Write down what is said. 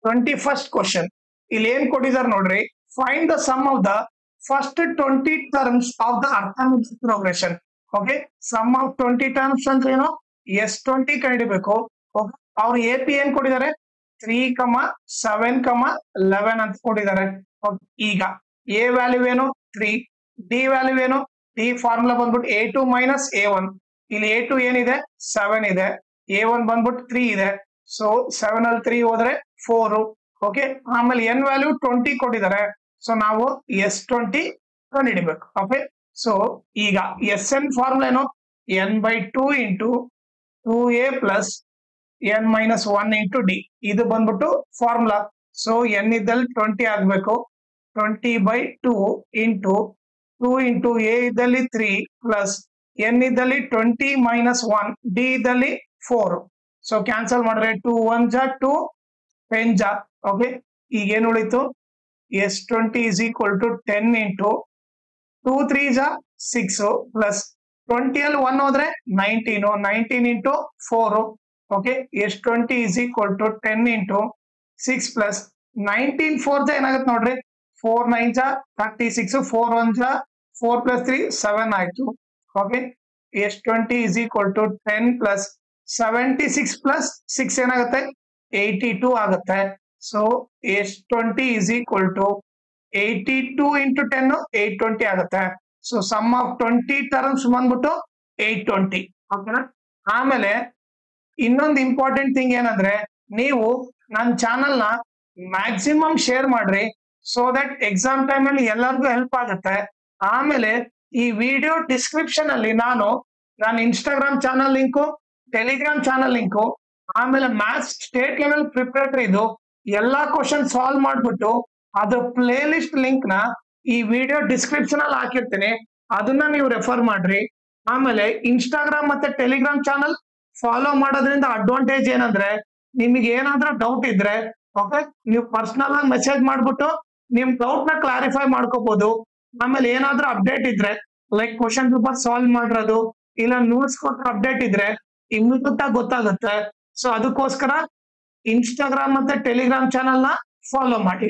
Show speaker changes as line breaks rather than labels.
21st question ಇಲ್ಲಿ ಏನ್ ಕೊಟ್ಟಿದ್ದಾರೆ ನೋಡ್ರಿ. Find the sum of the first 20 terms of the arithmetic progression. Okay, sum of 20 terms ಅಂದ್ರೆ ಏನು, S20 ಕಂಡಿಡಿಬೇಕು. ಅವ್ರು ಎ ಪಿ ಏನ್ ಕೊಟ್ಟಿದ್ದಾರೆ, 3, 7, 11 ಅಂತ ಕೊಟ್ಟಿದ್ದಾರೆ. ಈಗ ಎ ವ್ಯಾಲ್ಯೂ ಏನು 3, ಡಿ ವ್ಯಾಲ್ಯೂ ಏನು, ಡಿ ಫಾರ್ಮುಲಾ ಬಂದ್ಬಿಟ್ಟು A2 ಮೈನಸ್ A1. ಇಲ್ಲಿ A2 ಏನಿದೆ 7 ಇದೆ, A1 ಬಂದ್ಬಿಟ್ಟು 3 ಇದೆ. ಸೊ 7 ಅಲ್ಲಿ 3 ಹೋದ್ರೆ 4. ಓಕೆ, ಆಮೇಲೆ ಎನ್ ವ್ಯಾಲ್ಯೂ 20 ಕೊಟ್ಟಿದ್ದಾರೆ. ಸೊ ನಾವು S20 ಕಂಡುಹಿಡಿಬೇಕು. ಓಕೆ, ಸೊ ಈಗ ಎಸ್ ಎನ್ ಫಾರ್ಮುಲಾ ಏನು, n/2 into 2a plus n minus 1 into D. ಇದು ಬಂದ್ಬಿಟ್ಟು ಫಾರ್ಮುಲಾ. ಸೊ ಎನ್ ಇದ್ದಲ್ಲಿ 20 ಆಗ್ಬೇಕು. 20/2 ಇಂಟು 2 ಇಂಟು ಎ ಇದ್ದಲ್ಲಿ 3 ಪ್ಲಸ್ ಎನ್ ಇದ್ದಲ್ಲಿ 20 ಮೈನಸ್ 1, ಡಿ ಇದ್ದಲ್ಲಿ 4. ಸೊ ಕ್ಯಾನ್ಸಲ್ ಮಾಡಿದ್ರೆ 2 1 ಜಾ 2 10 ಜಾ. ಓಕೆ, ಈಗ ಏನ್ ಉಳಿತು, S20 is equal to 10 into 2 3 ಜಾ 6 ಪ್ಲಸ್ 20 ಅಲ್ಲಿ 1 ಹೋದ್ರೆ 19, 19 into 4. Okay, S20 is equal to 10 into 6 plus 19 4 ಏನಾಗುತ್ತೆ ನೋಡ್ರಿ, 4 9 ಜಾ 36, 4 1 ಜಾ 4 plus 3 7 ಆಯ್ತು. Okay, S20 is equal to 10 plus 76 plus 6 ಏನಾಗುತ್ತೆ 82 ಆಗುತ್ತೆ. So S20 is equal to 82 into 10 820 ಆಗುತ್ತೆ. ಸೊ ಸಮ್ ಆಫ್ 20 ಟರ್ಮ್ಸ್ ಬಂದ್ಬಿಟ್ಟು 820. ಓಕೆನಾ. ಆಮೇಲೆ ಇನ್ನೊಂದು ಇಂಪಾರ್ಟೆಂಟ್ ಥಿಂಗ್ ಏನಂದ್ರೆ, ನೀವು ನನ್ನ ಚಾನಲ್ ನ ಮ್ಯಾಕ್ಸಿಮಮ್ ಶೇರ್ ಮಾಡ್ರಿ, ಸೊ ದಟ್ ಎಕ್ಸಾಮ್ ಟೈಮ್ ಅಲ್ಲಿ ಎಲ್ಲರಿಗೂ ಹೆಲ್ಪ್ ಆಗುತ್ತೆ. ಆಮೇಲೆ ಈ ವಿಡಿಯೋ ಡಿಸ್ಕ್ರಿಪ್ಷನ್ ಅಲ್ಲಿ ನಾನು ನನ್ನ Instagram channel link, Telegram channel link, ಆಮೇಲೆ ಮ್ಯಾಥ್ಸ್ ಸ್ಟೇಟ್ ಲೆವೆಲ್ ಪ್ರಿಪರೇಟರಿ ಇದು ಎಲ್ಲಾ ಕ್ವಶನ್ ಸಾಲ್ವ್ ಮಾಡ್ಬಿಟ್ಟು ಅದ್ರ ಪ್ಲೇ ಲಿಸ್ಟ್ ಲಿಂಕ್ ನ ಈ ವಿಡಿಯೋ ಡಿಸ್ಕ್ರಿಪ್ಷನ್ ಅಲ್ಲಿ ಹಾಕಿರ್ತೀನಿ, ಅದನ್ನ ನೀವು ರೆಫರ್ ಮಾಡ್ರಿ. ಆಮೇಲೆ ಇನ್ಸ್ಟಾಗ್ರಾಮ್ ಮತ್ತೆ ಟೆಲಿಗ್ರಾಮ್ ಚಾನಲ್ ಫಾಲೋ ಮಾಡೋದ್ರಿಂದ ಅಡ್ವಾಂಟೇಜ್ ಏನಂದ್ರೆ, ನಿಮಗೆ ಏನಾದ್ರೂ ಡೌಟ್ ಇದ್ರೆ ಓಕೆ, ನೀವು ಪರ್ಸನಲ್ ಆಗಿ ಮೆಸೇಜ್ ಮಾಡ್ಬಿಟ್ಟು ನಿಮ್ ಡೌಟ್ ನ ಕ್ಲಾರಿಫೈ ಮಾಡ್ಕೋಬಹುದು. ಆಮೇಲೆ ಏನಾದ್ರೂ ಅಪ್ಡೇಟ್ ಇದ್ರೆ ಲೈಕ್ ಕ್ವಶನ್ ಪೇಪರ್ ಸಾಲ್ವ್ ಮಾಡಿರೋದು ಇಲ್ಲ ನೋಟ್ಸ್ ಕೊಟ್ಟ ಅಪ್ಡೇಟ್ ಇದ್ರೆ ಇಮ್ಮಿಡಿಯೇಟ್ ಆಗಿ ಗೊತ್ತಾಗುತ್ತೆ. ಸೊ ಅದಕ್ಕೋಸ್ಕರ ಇನ್ಸ್ಟಾಗ್ರಾಮ್ ಮತ್ತೆ ಟೆಲಿಗ್ರಾಮ್ ಚಾನಲ್ ನ ಫಾಲೋ ಮಾಡಿ.